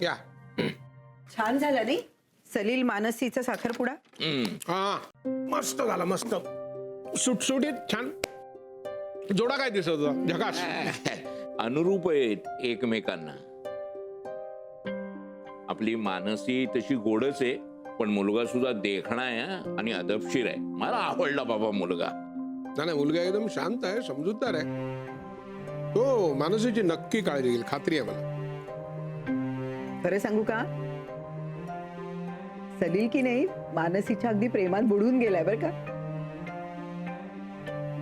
या. छान झाला नाही सलील मानसीचा साखरपुडा. हा मस्त झाला, मस्त सुटसुटीत छान. जोडा काय दिसत होता, झकास. अनुरूप आहेत एकमेकांना. आपली मानसी तशी गोडच आहे, पण मुलगा सुद्धा देखणा आहे आणि अदबशीर आहे. मला आवडला बाबा मुलगा. नाही, मुलगा एकदम शांत आहे, समजूतदार आहे. हो, मानसीची नक्की काळजी घेईल, खात्री आहे मला. खरं सांगू का, सलील की नाही मानसीच्या अगदी प्रेमात बुडून गेलाय बर का.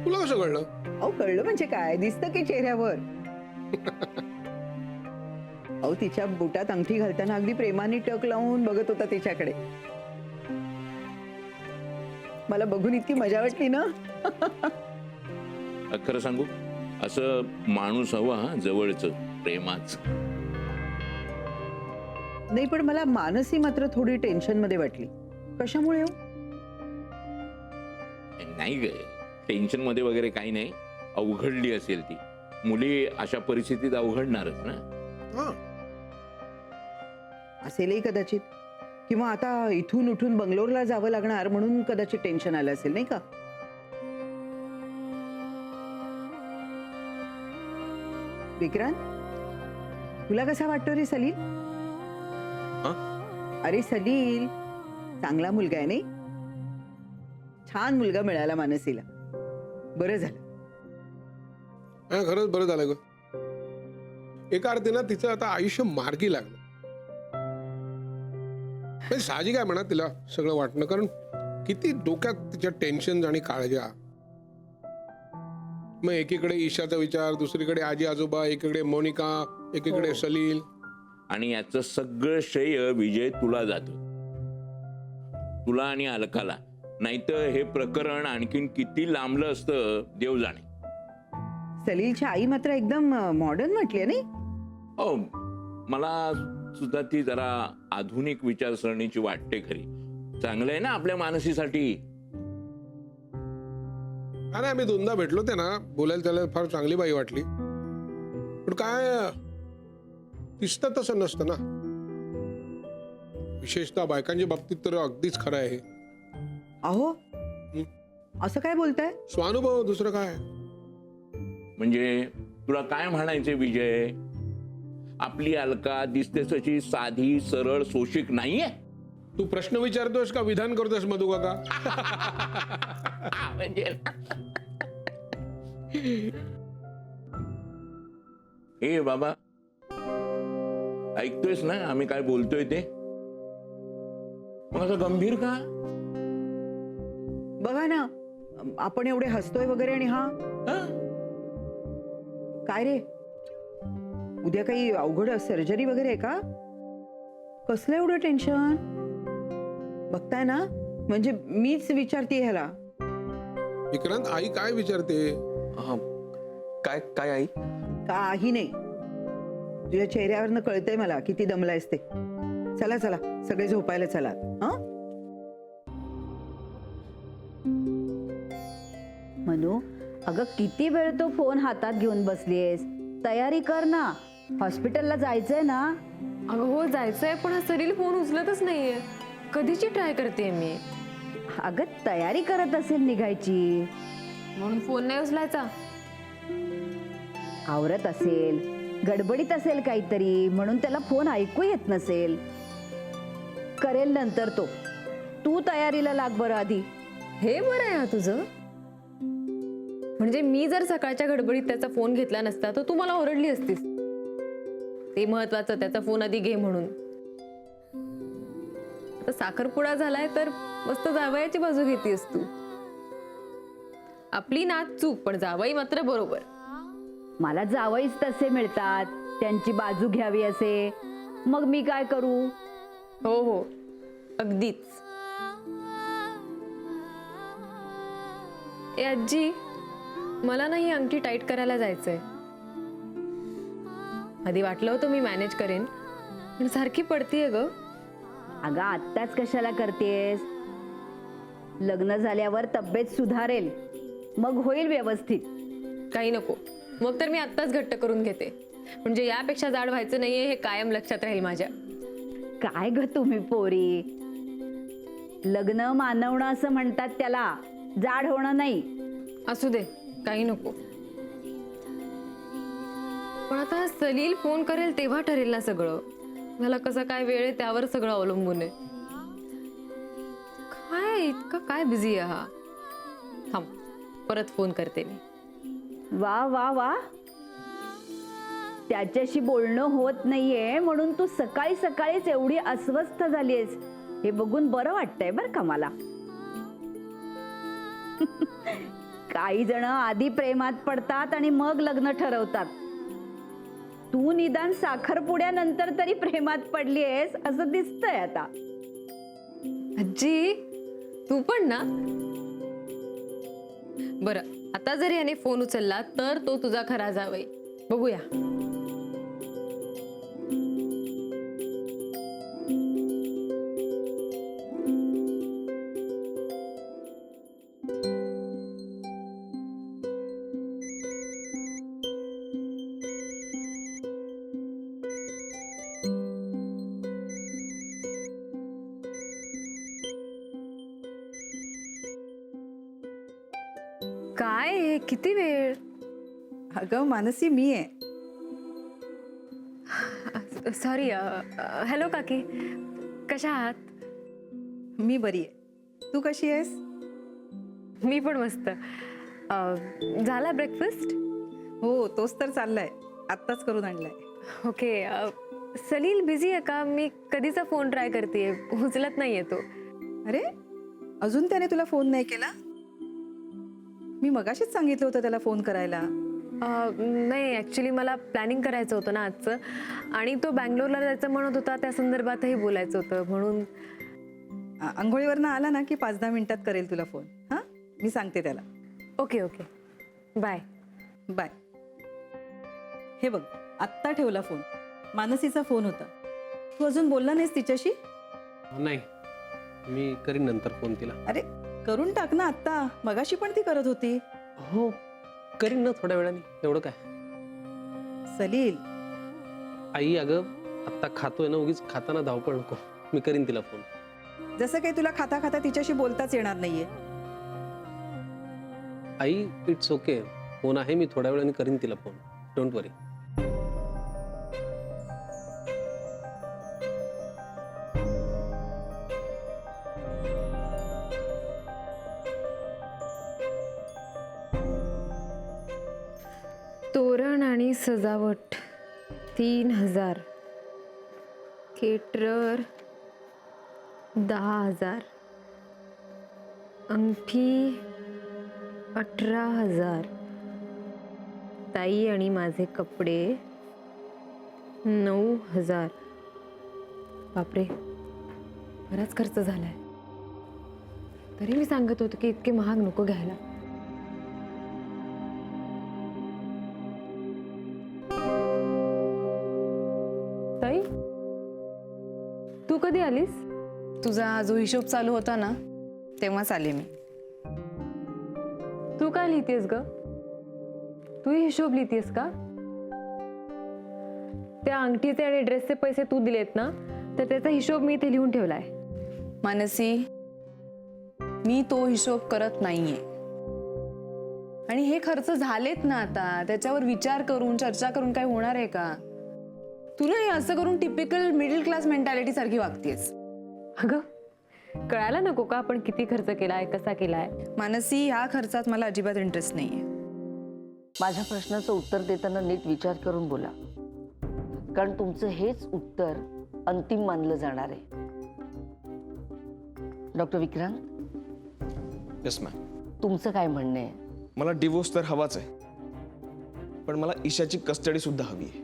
तुला कसं कळलं? अहो कळलं म्हणजे काय, दिसतं की चेहऱ्यावर. अहो तिच्या बुटात अंगठी घालताना अगदी प्रेमाने टक लावून बघत होता तिच्याकडे. मला बघून इतकी मजा वाटली ना. खरं सांगू, असं माणूस हवा हा, जवळचं प्रेमाच. नाही पण मला मानसी मात्र थोडी टेन्शन मध्ये वाटली. कशामुळे हो? नाही ग, टेन्शन मध्ये वगैरे काही नाही. अवघडली असेल ती. मुली अशा परिस्थितीत अवघडणारच ना. हा, असेलही कदाचित, किंवा आता इथून उठून बंगलोरला जावं लागणार म्हणून कदाचित टेन्शन आलं असेल नाही का. विक्रांत, तुला कसा वाटतो रे सलील? अरे सलील चांगला मुलगा आहे नाही. छान मुलगा मिळाला मानसीला. बरं झालं. खरंच बरं झालं ग. एका अर्थीनं तिचं आता आयुष्य मार्गी लागलं. साहजिक आहे म्हणा तिला सगळं वाटणं, कारण किती डोक्यात तिच्या टेन्शन आणि काळज्या. मग एकीकडे ईशाचा विचार, दुसरीकडे आजी आजोबा, एकीकडे मोनिका, एकीकडे सलील. आणि याचं सगळं श्रेय विजय तुला जातो, तुला आणि अलकाला. नाहीतर हे प्रकरण आणखीन किती लांबलं असतं देव जाणे. सलीलची आई मात्र एकदम मॉडर्न म्हटली नाही. हो, मला सुद्धा ती जरा आधुनिक विचारसरणीची वाटते खरी. चांगलं आहे ना आपल्या मानसीसाठी. अरे आम्ही दोनदा भेटलो ते ना, बोलायला त्याला फार चांगली बाई वाटली. पण काय दिसतं तसं नसतं ना. विशेषतः बायकांच्या बाबतीत तर अगदीच खरं आहे. अहो असं काय बोलताय? स्वानुभव, दुसरं काय. म्हणजे तुला काय म्हणायचे विजय? आपली अलका दिसते तशी साधी सरळ सोशिक नाहीये. तू प्रश्न विचारतोस का विधान करतोस मधु काका? म्हणजे ए बाबा, ऐकतोयस ना आम्ही काय बोलतोय ते? मग असं गंभीर का? बघा ना, आपण एवढे हसतोय वगैरे आणि हा काय रे, उद्या काही अवघड सर्जरी वगैरे आहे का? कसलं एवढं टेन्शन? बघताय ना, म्हणजे मीच विचारते ह्याला. विक्रांत, आई काय विचारते? काय काय आई? काही नाही, तुझ्या चेहऱ्यावरनं कळतंय मला किती दमलायस ते. चला चला सगळे झोपायला चला. मनू, अगं किती वेळ तो फोन हातात घेऊन बसलीयस? तयारी कर ना, हॉस्पिटलला जायचंय ना. अगं हो जायचंय, पण हा सलील फोन उचलतच नाहीये. कधीची ट्राय करते मी. अगं तयारी करत असेल निघायची, म्हणून फोन नाही उचलायचा. आवरत असेल, गडबडीत असेल काहीतरी, म्हणून त्याला फोन ऐकू येत नसेल. करेल नंतर तो. तू तयारीला लाग बरं आधी. हे बरं आहे हा तुझं. म्हणजे मी जर सकाळच्या गडबडीत त्याचा फोन घेतला नसता तर तू मला ओरडली असतीस. ते महत्वाचं, त्याचा फोन आधी घे म्हणून. आता साखरपुडा झालाय तर मस्त जावयाची बाजू घेतीस तू. आपली नात चूक, पण जावई मात्र बरोबर. मला जावईच तसे मिळतात, त्यांची बाजू घ्यावी असे. मग मी काय करू? हो हो, अगदीच. ए आजी, मला ना ही अंगठी टाईट करायला जायचंय. आधी वाटलं होतं मी मॅनेज करेन, पण सारखी पडतीये ग. अगं आत्ताच कशाला करतेस? लग्न झाल्यावर तब्येत सुधारेल, मग होईल व्यवस्थित. काही नको, मग तर मी आत्ताच घट्ट करून घेते. म्हणजे यापेक्षा जाड व्हायचं नाहीये हे कायम लक्षात राहील माझ्या. काय ग तुम्ही पोरी, लग्न मानवणं असं म्हणतात त्याला, जाड होणं नाही. असू दे, काही नको. पण आता सलील फोन करेल तेव्हा ठरेल ना सगळं. मला कसा काय वेळ आहे त्यावर सगळं अवलंबून आहे. काय इतका काय बिझी आहे हा. थांब, परत फोन करते मी. वा वा वा, त्याच्याशी बोलणं होत नाहीये म्हणून तू सकाळी सकाळीच एवढी अस्वस्थ झालीयस हे बघून बरं वाटतंय बर का मला. काही जण आधी प्रेमात पडतात आणि मग लग्न ठरवतात. तू निदान साखरपुड्यानंतर तरी प्रेमात पडलीयस असं दिसतंय आता. आजी, तू पण ना. बरं, आता जर याने फोन उचलला तर तो तुझा खरा जावई. बघूया. काय हे, किती वेळ? अगं मानसी, मी आहे. सॉरी. हॅलो काकी, कशा आहात? मी बरी आहे. तू कशी आहेस? मी पण मस्त. झाला ब्रेकफास्ट? हो, तोच तर चाललाय, आत्ताच करून आणलाय. ओके. सलील बिझी आहे का? मी कधीचा फोन ट्राय करते, उचलत नाहीये तो. अरे, अजून त्याने तुला फोन नाही केला? मी मगाशीच सांगितलं होतं त्याला फोन करायला. नाही, ॲक्च्युली मला प्लॅनिंग करायचं होतं ना आजचं, आणि तो बँगलोरला जायचं म्हणत होता, त्या संदर्भातही बोलायचं होतं म्हणून. आंघोळीवरनं आला ना की 5-10 मिनिटात करेल तुला फोन. हां, मी सांगते त्याला. Okay okay, bye bye. हे बघ, आत्ता ठेवला फोन. मानसीचा फोन होता. तू अजून बोलला नाहीस तिच्याशी? नाही, मी करीन नंतर फोन तिला. अरे, करून टाक ना आत्ता. मगाशी पण ती करत होती. हो, करीन ना थोड्या वेळाने. एवढं काय. सलील, आई अगं आत्ता खातोय ना, उगीच खाताना धावपळ नको. मी करीन तिला फोन. जसं काही तुला खाता खाता तिच्याशी बोलताच येणार नाहीये. आई, इट्स ओके. फोन आहे, मी थोड्या वेळाने करीन तिला फोन. डोंट वरी. तोरण आणि सजावट 3000, केटरर 10,000, अंगठी 18,000, ताई आणि माझे कपडे 9,000. बापरे, बराच खर्च झालाय. तरी मी सांगत होतो की इतके महाग नको घ्यायला. ताई, तू कधी आलीस? तुझा जो हिशोब चालू होता ना, तेव्हाच आले मी. तू काय लिहितेस ग? तू हिशोब लिहितेस का? त्या अंगठीचे आणि ड्रेसचे पैसे तू दिलेत ना, तर त्याचा हिशोब मी इथे लिहून ठेवलाय. मानसी, मी तो हिशोब करत नाहीये. आणि हे खर्च झालेत ना आता, त्याच्यावर विचार करून चर्चा करून काय होणार आहे का? तुला हे असं करून टिपिकल मिडल क्लास मेंटॅलिटी सारखी वागतेस. अगं, कळायला नको का आपण किती खर्च केलाय, कसा केलाय? मानसी, ह्या खर्चात मला अजिबात इंटरेस्ट नाहीये. माझ्या प्रश्नाचं उत्तर देताना नीट विचार करून बोला, कारण तुमचं हेच उत्तर अंतिम मानलं जाणार आहे. Doctor Vikrant, yes ma'am. तुमचं काय म्हणणं आहे? मला डिवोर्स तर हवाच आहे, पण मला ईशाची कस्टडी सुद्धा हवी आहे.